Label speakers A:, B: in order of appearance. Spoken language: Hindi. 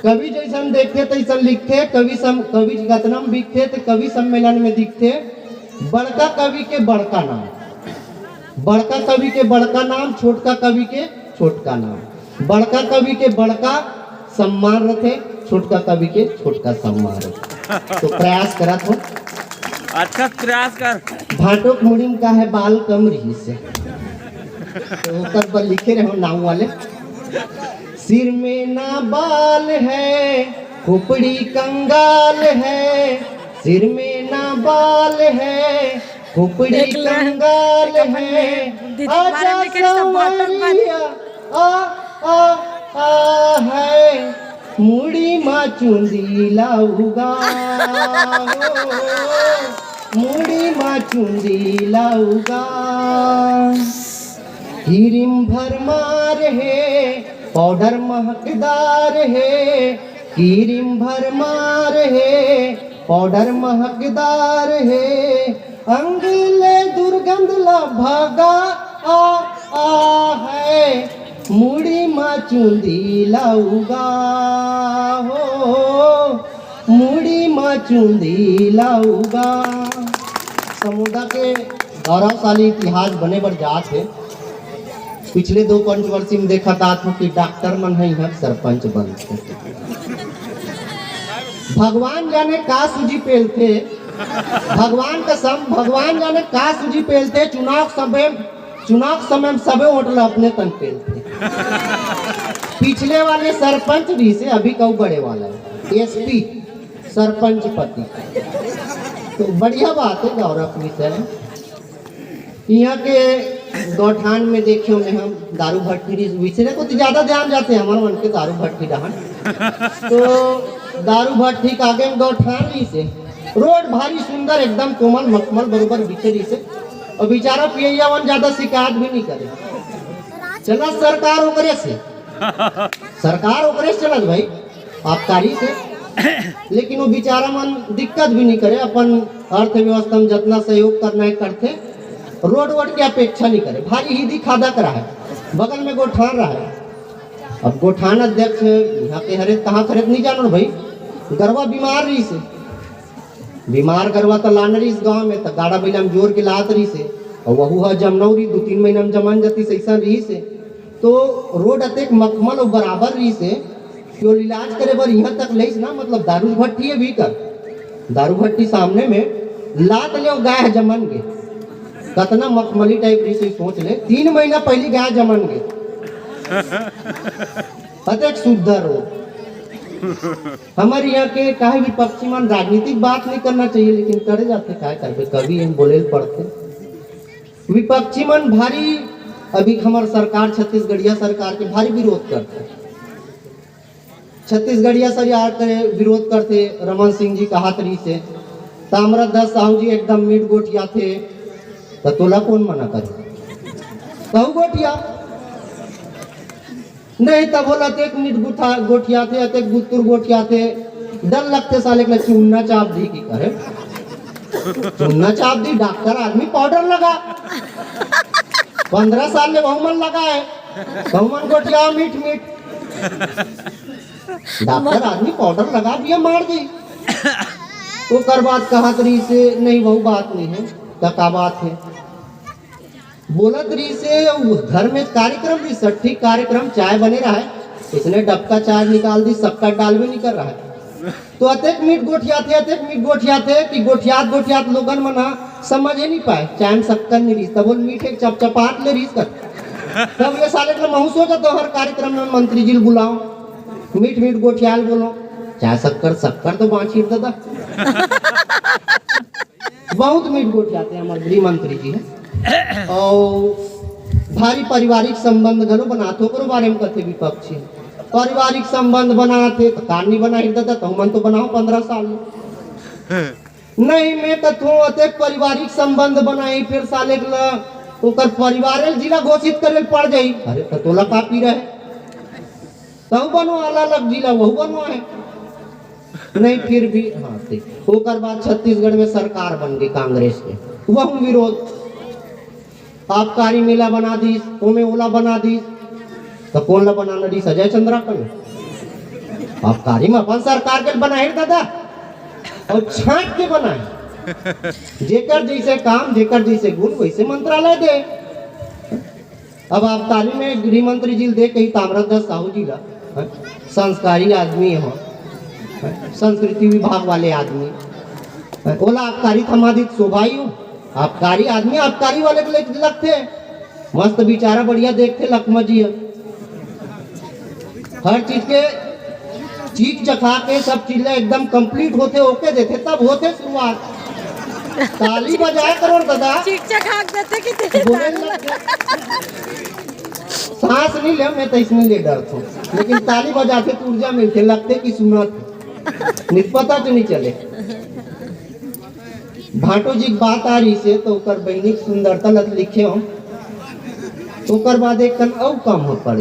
A: कवि जैसन देखते तैसन लिखते, कवि गतनम बिकते तो कवि सम्मेलन में दिखते। बड़का कवि के बड़का नाम, बड़का कवि के बड़का नाम, छोटका कवि के छोटका नाम। बड़का कवि के बड़का सम्मान रखे, छोटका कवि के छोटका सम्मान रखे। तो प्रयास करा तो
B: अच्छा प्रयास कर।
A: भाटोक मुड़िम का है बाल कम रही से, तो ऊपर पर लिखे रहो नाम वाले। सिर में ना बाल है, खोपड़ी कंगाल है। सिर में ना बाल है, खोपड़ी कंगाल है। आजा सवरिया आ है, मुड़ी मा चुंदी लाऊगा, मुड़ी मा चुंदी लाऊगा। हीरिम भरमार है, पाउडर महकदार है। हीरिम भरमार है, पाउडर महकदार है। अंगले दुर्गंध ला भागा आ है, मुड़ी मा चुंदी लाऊगा हो, मुड़ी मा चुंदी लाऊगा। समुद्र के गौरवशाली इतिहास बने बर जात है। पिछले 2 पंचवर्षी में देखा था कि डॉक्टर मन है यहाँ सरपंच बनते। भगवान जाने का सूजी पेलते, भगवान कसम, भगवान जाने का सूजी पेलते। चुनाव समय में सबे वोट अपने तन पेलते। पिछले वाले सरपंच भी से अभी कऊ बड़े वाला है एसपी सरपंच पति। तो बढ़िया बात है गौरव विषय। यहाँ के गौठान में देखियो में हम दारू भट्टी विषय को तो ज्यादा ध्यान जाते हैं हमारे मन के दारू भट्टी डहन। तो दारू भट्टी के आगे में गौठान रही से रोड भारी सुंदर एकदम कोमल मखमल बरोबर बिचरी से, और बेचारा पियैया वन ज्यादा शिकायत भी नहीं करे। चला सरकार ओकरे से, सरकार ओकरे से चलत भाई आबकारी से, लेकिन वो बेचारा मन दिक्कत भी नहीं करे। अपन अर्थव्यवस्था में जितना सहयोग करना है करते, रोड वोड की अपेक्षा नहीं करे। भारी ही दिखादा करा है, बगल में गोठान रहा है। अब गोठान अध्यक्ष यहाँ के हरे कहाँ खरीद नहीं जानो भाई। गरवा बीमार रही से, बीमार गरवा तो लान रही इस गाँव में, तो गाड़ा बैला में जोर के लात रही से, और वहू है जमनौरी 2-3 महीना में जमान जाती से ऐसा रही से। तो रोड अतेक मखमल और बराबर रही से कि इलाज करे बर यहाँ तक ले ना, मतलब दारू भट्टी है भी कर, दारू भट्टी सामने में लात ले गाय जमन गे, कतना मखमली टाइप रही से सोच ले। 3 महीना पहले गाय जमन गे, अतेक शुद्ध रोड। हमारे यहाँ के काहे विपक्षी मन राजनीतिक बात नहीं करना चाहिए, लेकिन करे जाते काय करबे, कभी इन बोले पड़ते। विपक्षी मन भारी अभी हमार सरकार छत्तीसगढ़िया सरकार के भारी विरोध करते। छत्तीसगढ़िया सरकार के विरोध करते। रमन सिंह जी कहा तरी से ताम्रध्वज साहू जी एकदम मीट गोठिया थे, तो तोला कौन मना करे, कहू गोठिया नहीं। तब बोला एक मीट गोठिया थे, अतेक गुत्तुर गोठिया थे। डर लगते साले के चूना चाप दी की करे, चूना चाप दी। डॉक्टर आदमी पाउडर लगा, 15 साल में बहुमन लगा है, बहुमन गोठिया मीट मीट। डॉक्टर आदमी पाउडर लगा दिया, मार दी। तो कर बात कहा तरी से नहीं, वो बात नहीं है, क्या बात है बोलत रही से। घर में कार्यक्रम भी सठी कार्यक्रम चाय बने रहा है, इसने डबका चाय निकाल दी, शक्कर डाल भी नहीं कर रहा है। तो अतेक मीट गोठिया थे, अतेक मीट गोठिया थे कि गोठियात गोठियात लोगन मना समझ ही नहीं पाए चाय में शक्कर नहीं रही, तब मीठे चपचपाट ले रही कर। तब ये साले का महू सोचा तो हर कार्यक्रम में मंत्री जी बुलाओ, मीठ मीठ गोठियाल बोलो, चाय शक्कर शक्कर तो बाँची दादा। बहुत मीठ गोठियाते हमारे गृह मंत्री जी है। और भारी पारिवारिक संबंध घनो बनाते ओकरो बारे में कहते विपक्षी। पारिवारिक संबंध बनाते तो कहानी बना दादा, तो मन तो बनाओ 15 साल नहीं। मैं कथो अतेक पारिवारिक संबंध बनाई, फिर साले ओकर परिवार जिला घोषित करे पड़ जाई। अरे तो तोला का पी रहे, तब बनो अलग अलग जिला, वहू बनो है नहीं। फिर भी हाँ ठीक। ओकर बाद छत्तीसगढ़ में सरकार बन गई कांग्रेस के, वह विरोध आबकारी मेला बना दी, ओमे ओला बना दी, तो कौन ला बनाना दी, अजय चंद्रा का आबकारी में अपन सरकार के बनाए दादा और छांट के बनाए, जेकर जैसे काम जेकर जैसे गुण वैसे मंत्रालय दे। अब आबकारी में गृह मंत्री जी दे कही ताम्रध्वज साहू जी ला संस्कारी आदमी हो, संस्कृति विभाग वाले आदमी बोला आबकारी थमादित शोभाई हो, आबकारी आदमी आबकारी वाले के लगते मस्त बेचारा बढ़िया देखते लखमा जी हर चीज के चीज चखा के सब चीजें एकदम कंप्लीट होते ओके देते तब होते शुरुआत ताली बजाए करो दादा बोले लग गए। सांस नहीं ले मैं तो इसमें ले डरता हूँ, लेकिन ताली बजाते तो ऊर्जा मिलते लगते कि सुना नहीं पता तो नहीं चले। भाटो जी की बात आ रही से तो बहनी सुंदरता लत लिखे हो तो बाद एक कन और कम हो पड़